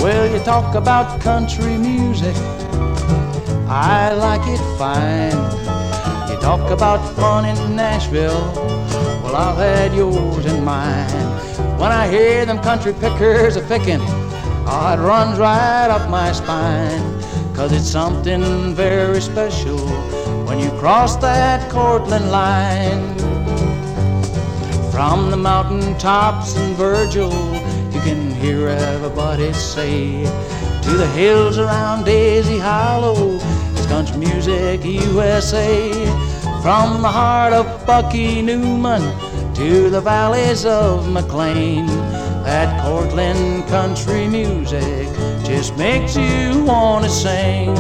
Well, you talk about country music, I like it fine. You talk about fun in Nashville, well, I've had yours in mind. When I hear them country pickers a-pickin', oh, it runs right up my spine. 'Cause it's something very special when you cross that Cortland line. From the mountain tops in Virgil, you can hear everybody say, to the hills around Daisy Hollow, it's country music USA. From the heart of Bucky Newman to the valleys of McLean, that Cortland country music just makes you wanna sing.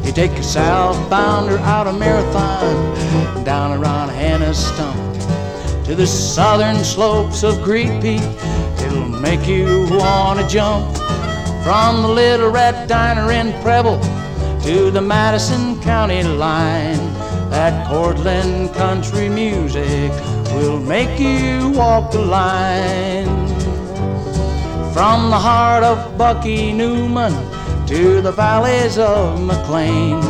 You take a southbounder out of Marathon, down around Hannah's Stump, to the southern slopes of Great Peak, it'll make you wanna jump. From the Little Red Diner in Preble to the Madison County line, that Cortland country music will make you walk the line. From the heart of Bucky Newman to the valleys of McLean,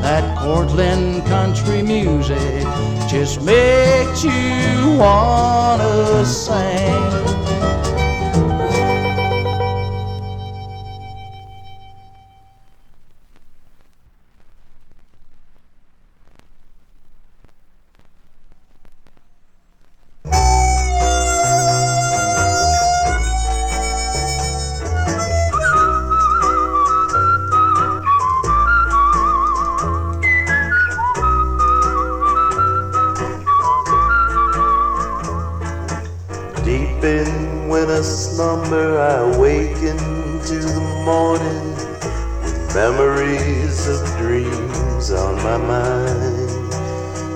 that Cortland country music just makes you wanna sing. Deep in winter slumber I awaken to the morning with memories of dreams on my mind.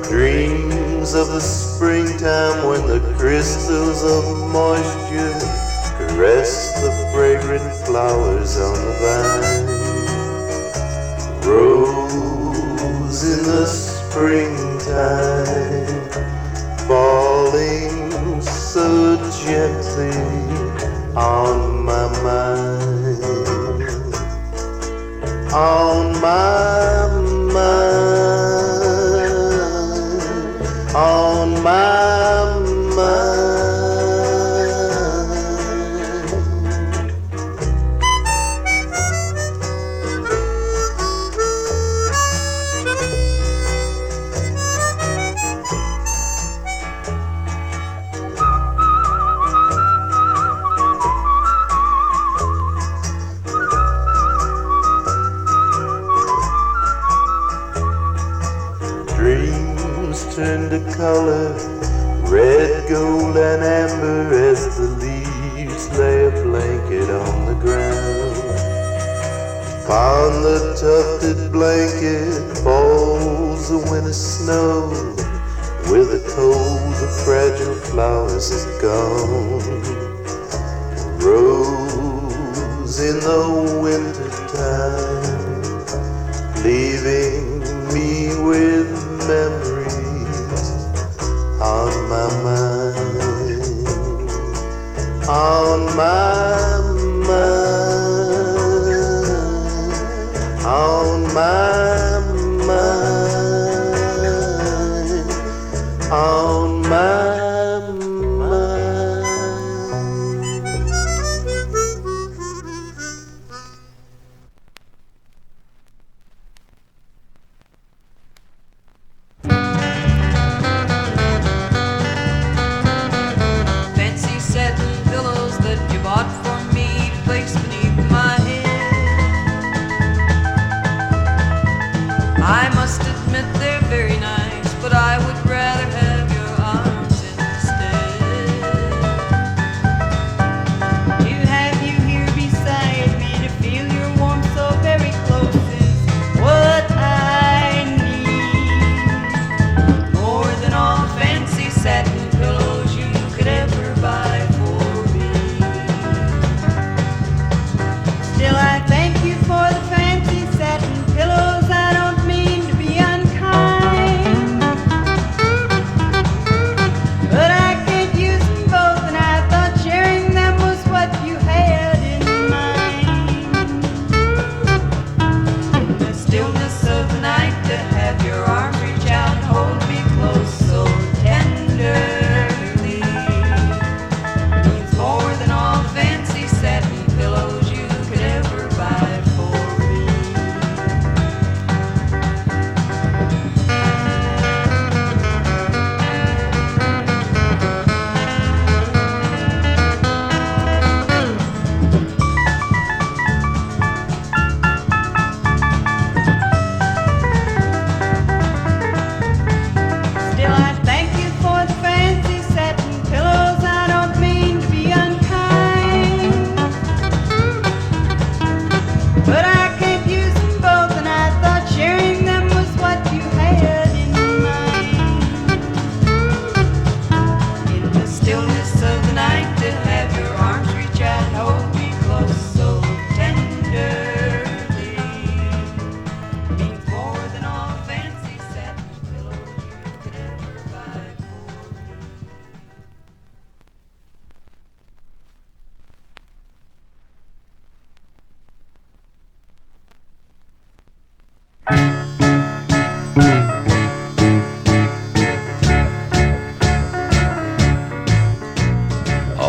Dreams of the springtime when the crystals of moisture caress the fragrant flowers on the vine. Rose in the springtime, falling so gently on my mind, on my mind, on my mind. Turn to color, red, gold, and amber as the leaves lay a blanket on the ground. Upon the tufted blanket falls the winter snow, with the cold the fragile flowers is gone. Rose in the winter time, leaving me with memories on my mind, on my mind, on my mind, on my mind. I must admit they're very nice, but I would rather have your arms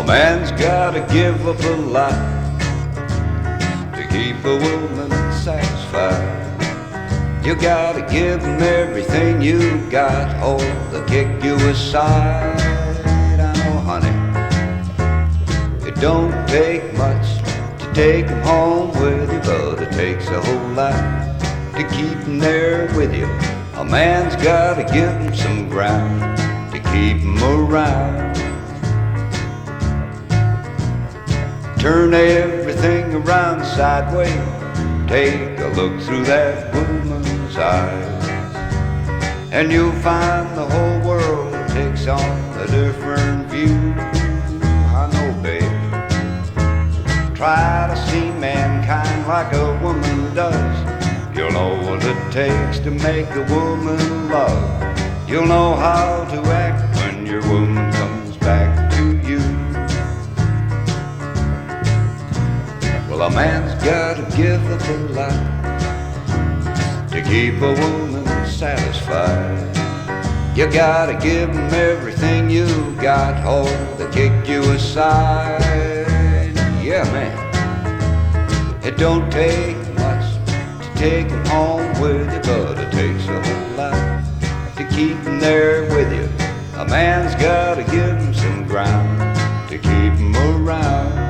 man's gotta give up a lot to keep a woman satisfied. You gotta give them everything you got, or they'll kick you aside. I know, honey, it don't take much to take them home with you, but it takes a whole lot to keep them there with you. A man's gotta give them some ground to keep them around. Turn everything around sideways, take a look through that woman's eyes, and you'll find the whole world takes on a different view. I know, babe. Try to see mankind like a woman does. You'll know what it takes to make a woman love. You'll know how to act when your woman comes back to you. Well, a man's gotta give up a lot to keep a woman satisfied. You gotta give them everything you got, or they kick you aside. Yeah, man, it don't take much to take them home with you, but it takes a whole lot to keep them there with you. A man's gotta give them some ground to keep them around.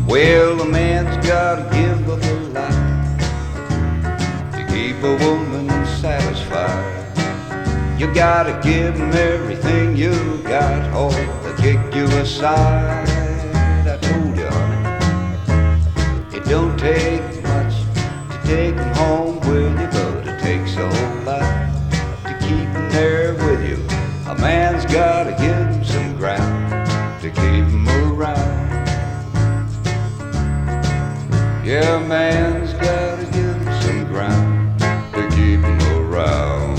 Well, a man's gotta give up a lot to keep a woman satisfied. You gotta give them everything you got, or they'll kick you aside. I told you, honey, it don't take much to take them home with you, but it takes a whole lot to keep them there with you. A man's gotta give them some ground to keep them around. Yeah, a man's gotta give him some ground to keep him around.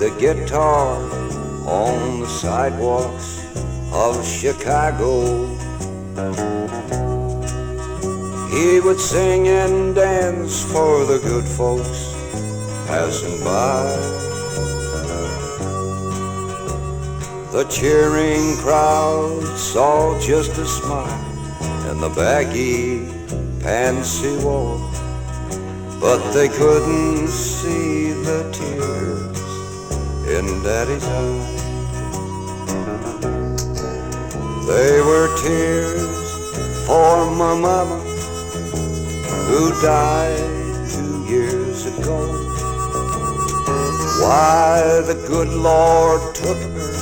the guitar on the sidewalks of Chicago. He would sing and dance for the good folks passing by. The cheering crowd saw just a smile and the baggy pants he wore, but they couldn't see the tears in Daddy's eyes. They were tears for my mama who died 2 years ago. Why the good Lord took her,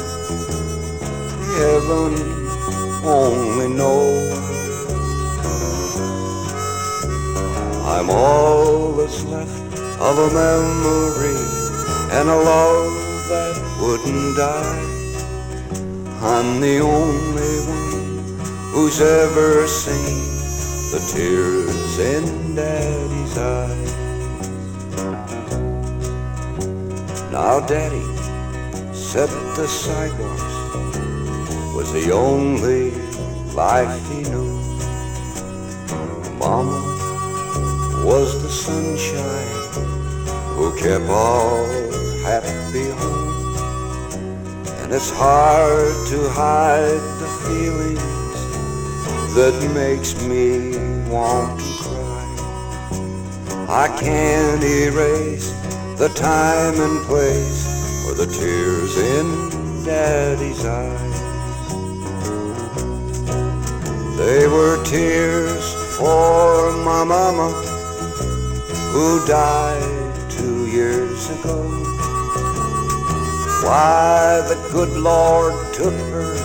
heaven only knows. I'm all that's left of a memory and a love that wouldn't die. I'm the only one who's ever seen the tears in Daddy's eyes. Now Daddy said the sidewalks was the only life he knew. Mama was the sunshine who kept all happy home. And it's hard to hide the feelings that makes me want to cry. I can't erase the time and place for the tears in Daddy's eyes. They were tears for my mama who died 2 years ago. Why the good Lord took her,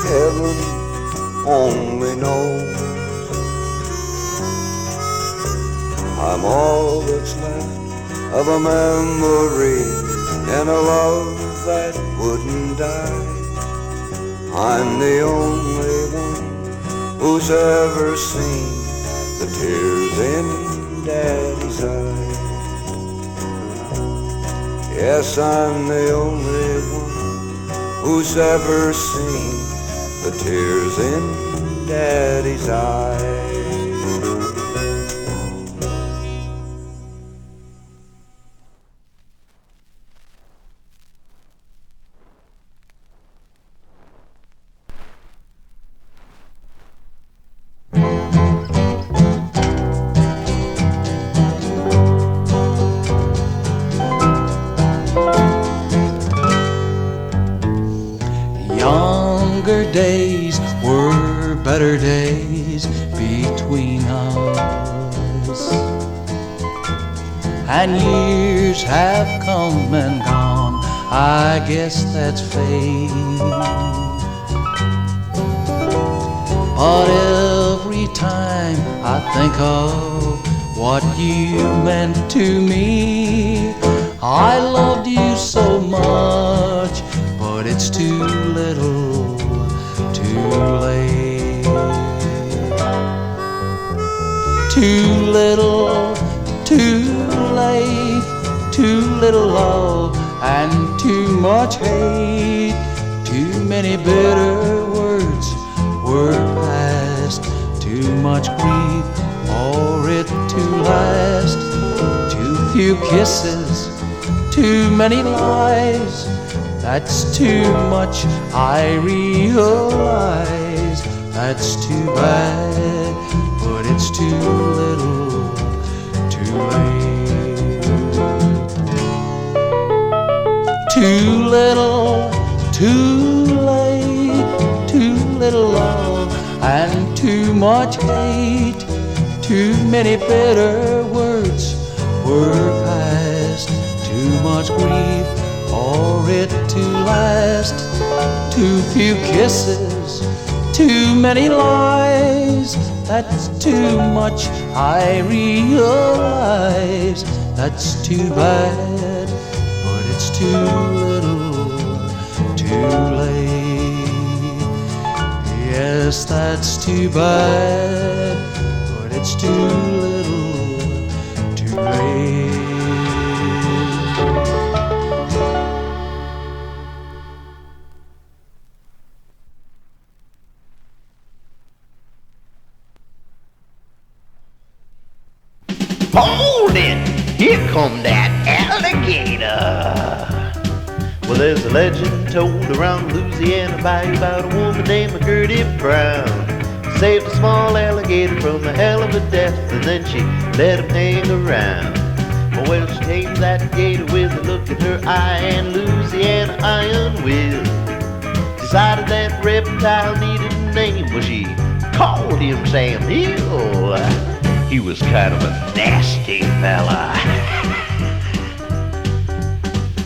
heaven only knows. I'm all that's left of a memory and a love that wouldn't die. I'm the only one who's ever seen the tears in Daddy's eyes. Yes, I'm the only one who's ever seen the tears in Daddy's eyes. Days were better days between us, and years have come and gone, I guess that's fate. But every time I think of what you meant to me, I loved you so much, but it's too little, too late. Too little, too late. Too little love and too much hate. Too many bitter words were past. Too much grief for it to last. Too few kisses, too many lies. That's too much, I realize. That's too bad, but it's too little, too late. Too little, too late. Too little love and too much hate. Too many bitter words were past. Too much grief for it to last. Too few kisses, too many lies. That's too much, I realize. That's too bad, but it's too little, too late. Yes, that's too bad, but it's too little, too late. here come that alligator. Well, there's a legend told around Louisiana bayou about a woman named Gertie Brown. Saved a small alligator from a hell of a death, and then she let him hang around. Well, she tamed that gator with a look in her eye and Louisiana iron will. Decided that reptile needed a name, well, she called him Sam Hill. He was kind of a nasty fella.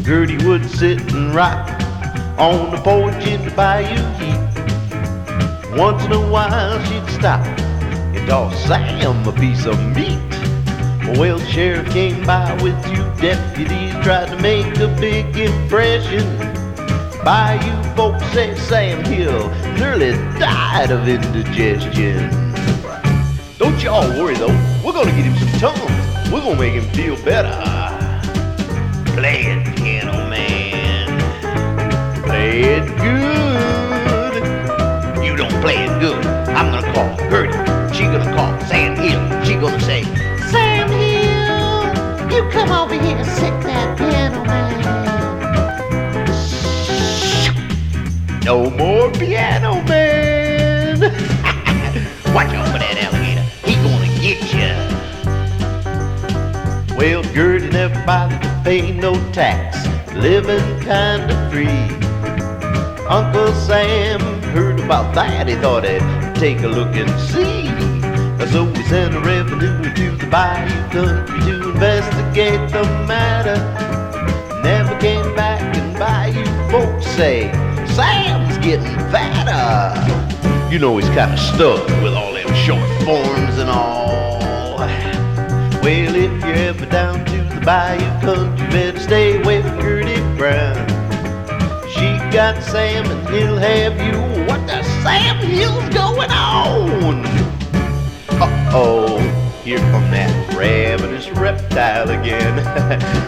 Gertie would sit and rock on the porch in the bayou heat. Once in a while she'd stop and toss Sam a piece of meat. Well, the sheriff came by with 2 deputies, tried to make a big impression. Bayou folks say Sam Hill nearly died of indigestion. Don't y'all worry though, we're gonna get him some Tums. We're gonna make him feel better. Play it, piano man. Play it good. You don't play it good. I'm gonna call Gertie. She gonna call Sam Hill. She gonna say, Sam Hill, you come over here and sit that piano man. No more piano man. Watch out for that alligator. He gonna get ya. Well, Gertie never bothered to pay no tax, living kinda free. Uncle Sam heard about that, he thought he'd take a look and see. So we sent a revenue to the bayou country to investigate the matter. Never came back, and bayou folks say Sam's getting fatter. You know he's kinda stuck with all them short forms and all. Well, if you're ever down to the bayou country, better stay away from Gertie Brown. She got Sam and he'll have you. What the Sam Hill's going on? Uh-oh, here come that ravenous reptile again.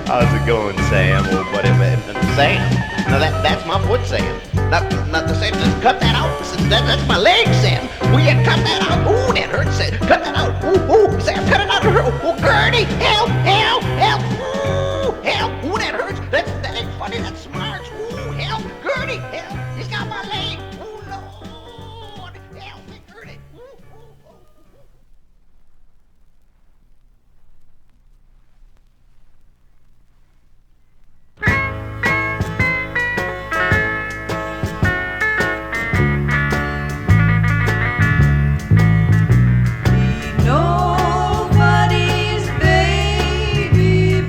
How's it going, Sam? Or whatever. Sam? Now that's my foot, Sam. Not the Sam. Just cut that out. That's my leg, Sam. Will you cut that out? Ooh, that hurts, Sam. Cut that out. Ooh, Sam, cut it out. Oh, Gertie, help, help, help. Ooh, help. Ooh, that hurts. That ain't funny. That smarts. Ooh, help, Gertie, help. He's got my leg. Ooh, Lord, help me, Gertie. Ooh, ooh, ooh. Nobody's baby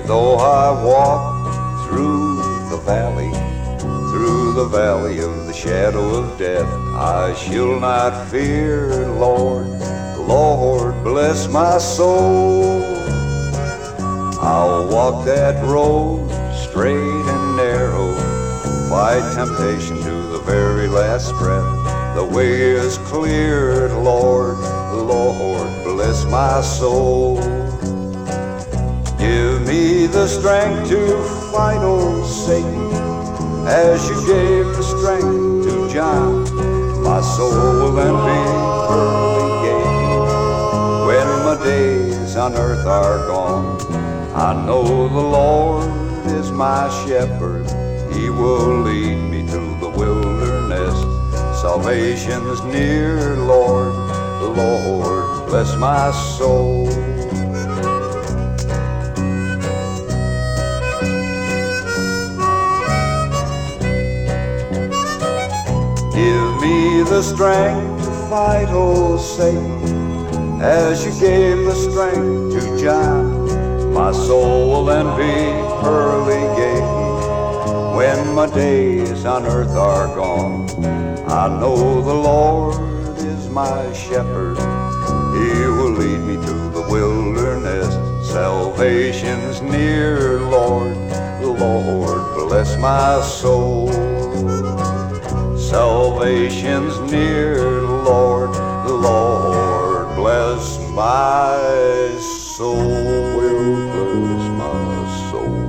though I walk through the valley of the shadow of death, I shall not fear, Lord, Lord, bless my soul. I'll walk that road straight and narrow, fight temptation to the very last breath. The way is cleared, Lord, Lord, bless my soul. Give me the strength to fight old Satan, as you gave the strength to John. My soul will then be early gaining when my days on earth are gone. I know the Lord is my shepherd, he will lead me to the wilderness. Salvation's near, Lord, Lord, bless my soul. Give me the strength to fight old Satan, as you gave the strength to John. My soul will then be pearly gating when my days on earth are gone. I know the Lord is my shepherd, he will lead me to the wilderness. Salvation's near, Lord, Lord, bless my soul. Salvation's near, Lord, Lord, bless my soul. Will bless my soul.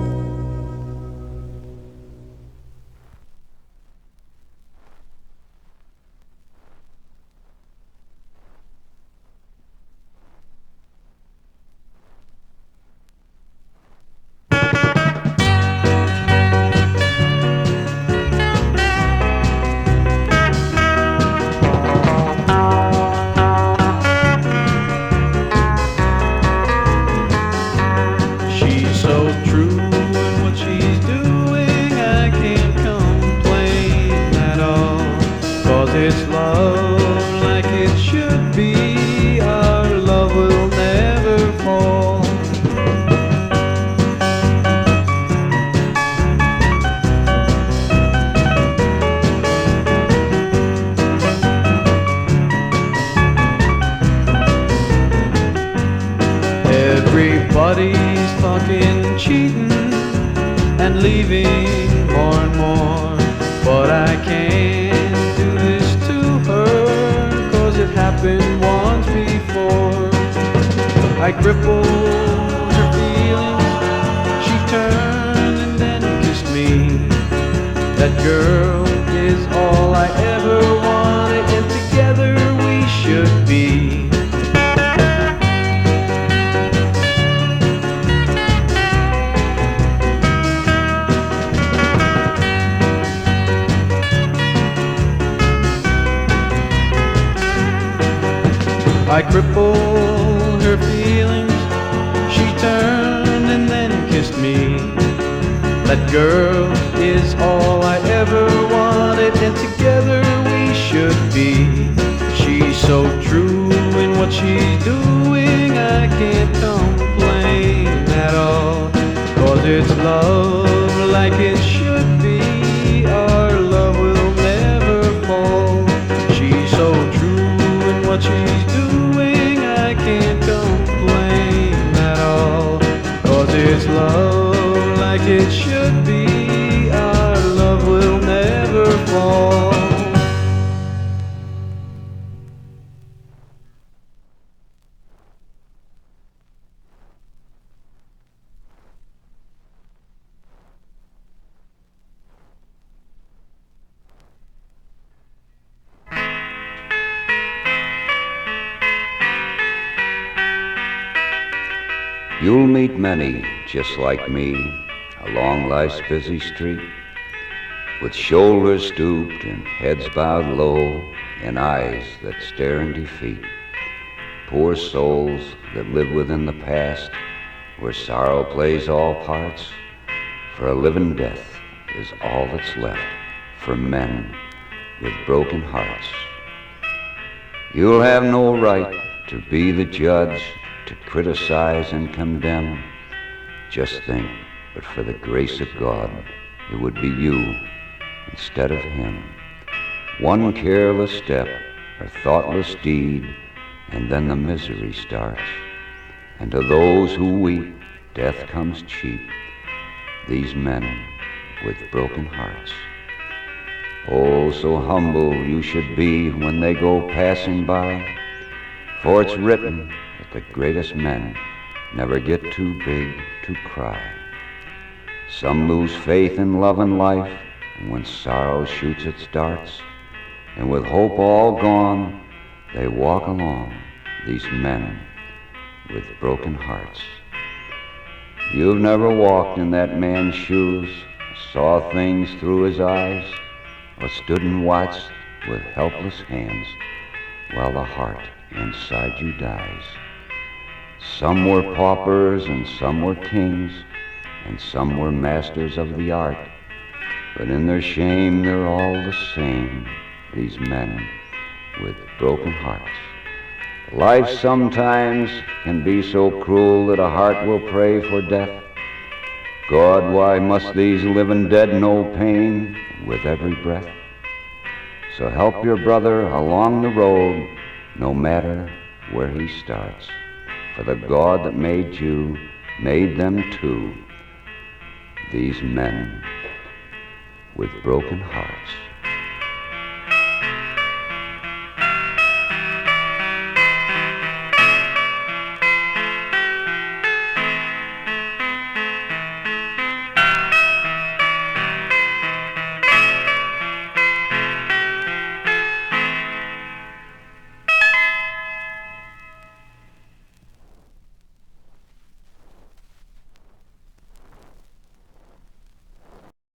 Everybody's talking, cheating, and leaving more and more. But I can't do this to her, 'cause it happened once before. I crippled her feelings, she turned and then kissed me. That girl is all I ever wanted, and together we should be. I crippled her feelings, she turned and then kissed me. That girl is all I ever wanted, and together we should be. She's so true in what she's doing, I can't complain at all. 'Cause it's love like it should be, our love will never fall. She's so true in what she's doing, I can't complain at all. 'Cause it's love like it should be, our love will never fall. You'll meet many just like me along life's busy street, with shoulders stooped and heads bowed low and eyes that stare in defeat. Poor souls that live within the past, where sorrow plays all parts, for a living death is all that's left for men with broken hearts. You'll have no right to be the judge, to criticize and condemn, Just think, but for the grace of God, it would be you instead of him. One careless step or thoughtless deed, and then the misery starts. And to those who weep, death comes cheap, these men with broken hearts. Oh, so humble you should be when they go passing by, for it's written that the greatest men never get too big to cry. Some lose faith in love and life, and when sorrow shoots its darts, and with hope all gone, they walk along, these men with broken hearts. You've never walked in that man's shoes, saw things through his eyes, or stood and watched with helpless hands while the heart inside you dies. Some were paupers and some were kings, and some were masters of the art, but in their shame they're all the same, these men with broken hearts. Life sometimes can be so cruel that a heart will pray for death. God, why must these living dead know pain with every breath? So help your brother along the road, no matter where he starts. For the God that made you made them too, these men with broken hearts.